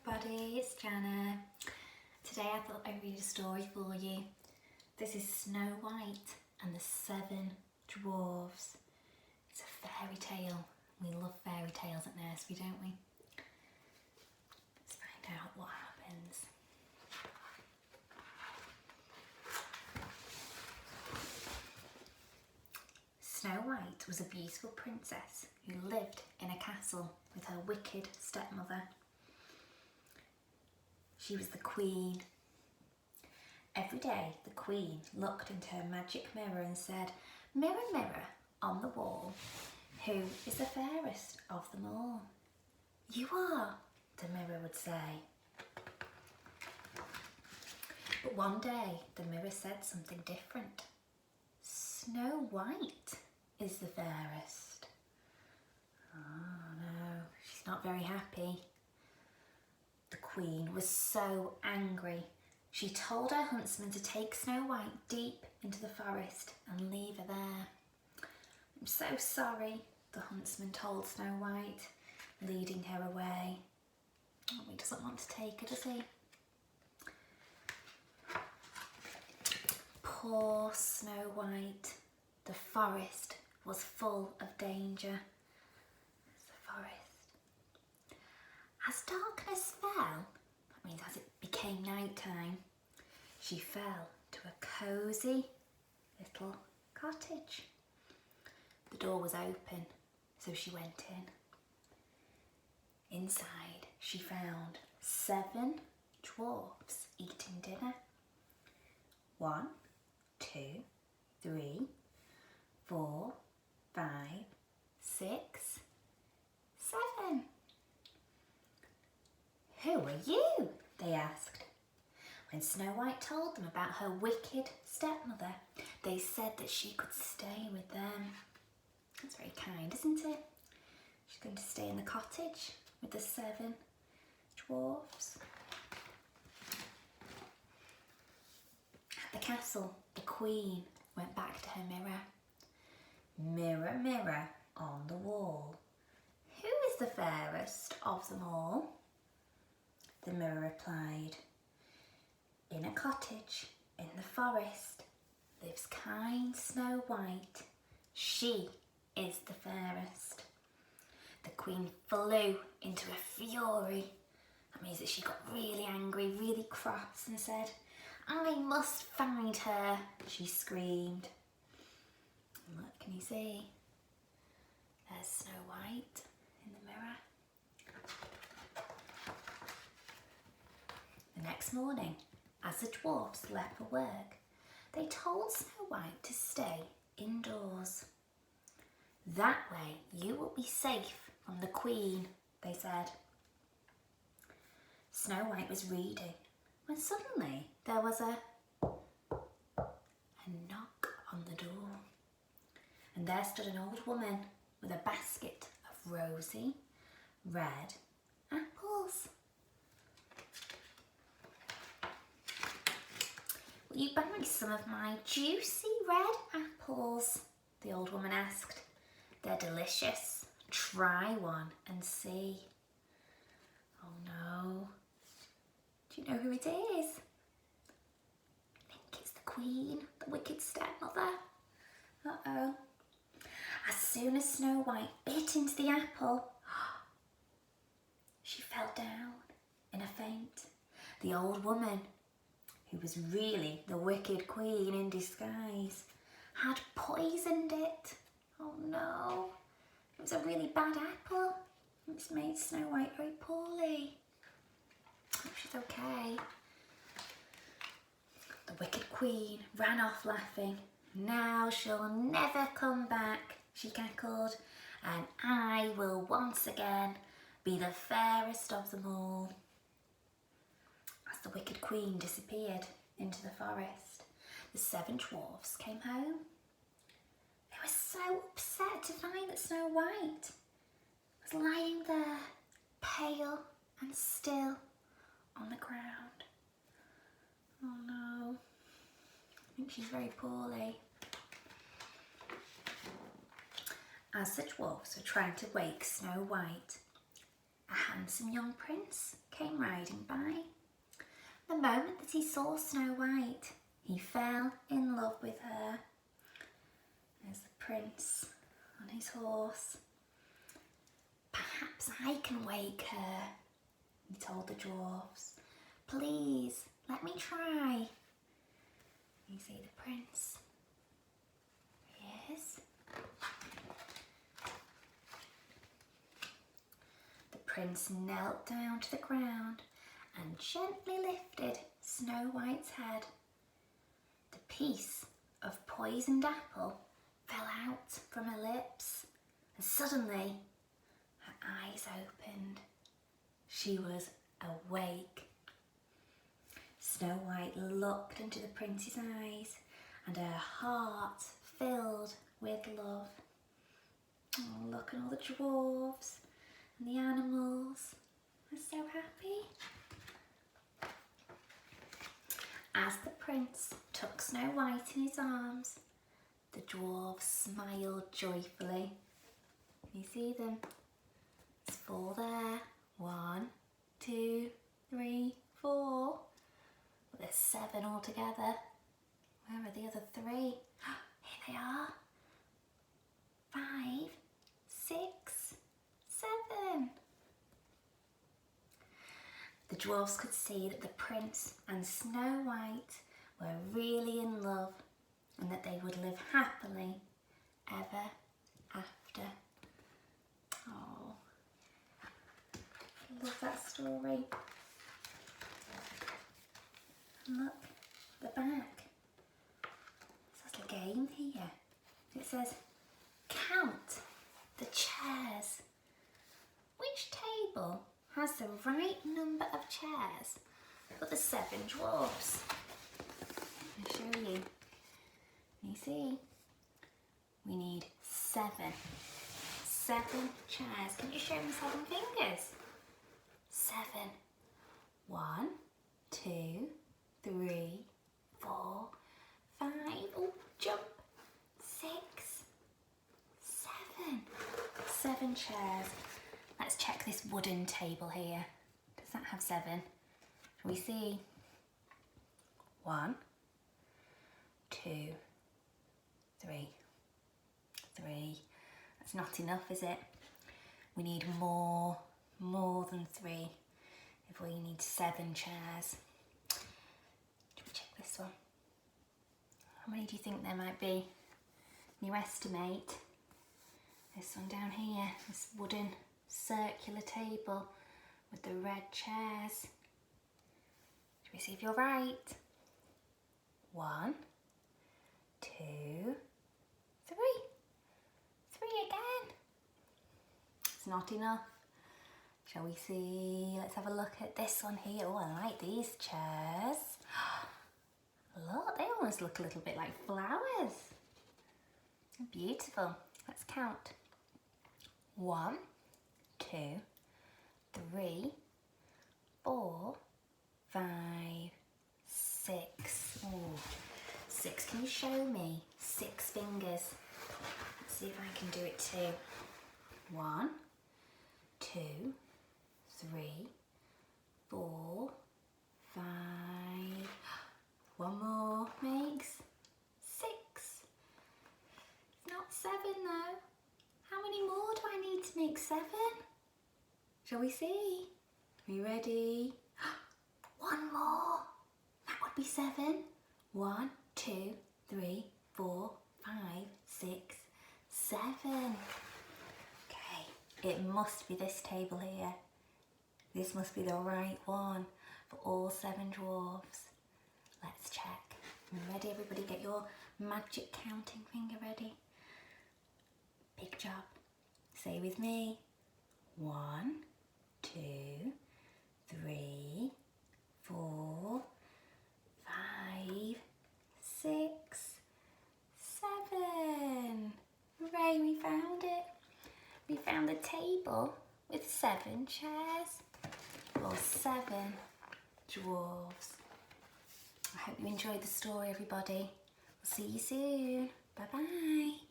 everybody, it's Jana. Today I thought I'd read a story for you. This is Snow White and the Seven Dwarfs. It's a fairy tale. We love fairy tales at nursery, don't we? Let's find out what happens. Snow White was a beautiful princess who lived in a castle with her wicked stepmother. She was the queen. Every day the queen looked into her magic mirror and said, "Mirror, mirror on the wall, who is the fairest of them all?" "You are," the mirror would say. But one day the mirror said something different. "Snow White is the fairest." Oh no, she's not very happy. The queen was so angry. She told her huntsman to take Snow White deep into the forest and leave her there. "I'm so sorry," the huntsman told Snow White, leading her away. Oh, he doesn't want to take her, does he? Poor Snow White. The forest was full of danger. The forest. As darkness fell, that means as it became night time, she fell to a cosy little cottage. The door was open, so she went in. Inside, she found 7 dwarfs eating dinner. 1, 2, 3, 4, 5, 6, 7. "Who are you?" they asked. When Snow White told them about her wicked stepmother, they said that she could stay with them. That's very kind, isn't it? She's going to stay in the cottage with the 7 dwarfs. At the castle, the queen went back to her mirror. "Mirror, mirror on the wall, who is the fairest of them all?" The mirror replied, "In a cottage in the forest lives kind Snow White. She is the fairest." The queen flew into a fury. That means that she got really angry, really cross, and said, "I must find her," she screamed. And look, can you see? There's Snow White in the mirror. The next morning, as the dwarfs left for work, they told Snow White to stay indoors. "That way you will be safe from the queen," they said. Snow White was reading when suddenly there was a knock on the door. And there stood an old woman with a basket of rosy red apples. "Will you buy some of my juicy red apples?" the old woman asked. "They're delicious. Try one and see." Oh no. Do you know who it is? I think it's the queen, the wicked stepmother. Uh-oh. As soon as Snow White bit into the apple, she fell down in a faint. The old woman, who was really the wicked queen in disguise, had poisoned it. Oh no, it was a really bad apple. It's made Snow White very poorly. Hope she's okay. The wicked queen ran off laughing. "Now she'll never come back," she cackled, "and I will once again be the fairest of them all." As the wicked queen disappeared into the forest, the 7 dwarfs came home. They were so upset to find that Snow White was lying there, pale and still on the ground. Oh no, I think she's very poorly. As the dwarfs were trying to wake Snow White, a handsome young prince came riding by. The moment that he saw Snow White, he fell in love with her. There's the prince on his horse. Perhaps I can wake her, he told the dwarfs. Please, let me try. You see the prince? Yes. The prince knelt down to the ground and gently lifted Snow White's head. The piece of poisoned apple fell out from her lips, and suddenly her eyes opened. She was awake. Snow White looked into the prince's eyes and her heart filled with love. Oh, look at all the dwarves and the animals. They're so happy. As the prince took Snow White in his arms, the dwarves smiled joyfully. You see them? There's 4 there. 1, 2, 3, 4. But there's 7 altogether. Where are the other 3? Here they are. 5, 6, 7. The dwarfs could see that the prince and Snow White were really in love and that they would live happily ever after. Oh, I love that story. And look, the back. There's a little game here. It says, count the chairs. Which table has the right number of chairs for the 7 dwarfs? I'll show you. You see, we need 7. 7 chairs. Can you show me 7 fingers? 7. 1, 2, 3, 4, 5. Oh, jump. 6, 7. 7 chairs. Let's check this wooden table here. Does that have 7? Shall we see? 1, 2, 3. 3. That's not enough, is it? We need more than 3 if we need 7 chairs. Should we check this one? How many do you think there might be? Can you estimate? This one down here, this wooden circular table with the red chairs. Should we see if you're right? 1, 2, 3. 3 again. It's not enough. Shall we see? Let's have a look at this one here. Oh, I like these chairs. Look, they almost look a little bit like flowers. Beautiful. Let's count. 1, 2, 3, 4, 5, 6. Ooh, 6. Can you show me 6 fingers? Let's see if I can do it too. 1, 2, 3, 4, 5. One more makes 6. It's not 7 though. How many more do I need to make 7? Shall we see? Are you ready? 1 more. That would be 7. 1, 2, 3, 4, 5, 6, 7. Okay, it must be this table here. This must be the right one for all 7 dwarfs. Let's check. Ready, everybody? Get your magic counting finger ready. Big job. Say with me. 1, 2, 3, 4, 5, 6, 7. Hooray, we found it. We found the table with 7 chairs for 7 dwarves. I hope you enjoyed the story, everybody. We'll see you soon. Bye-bye.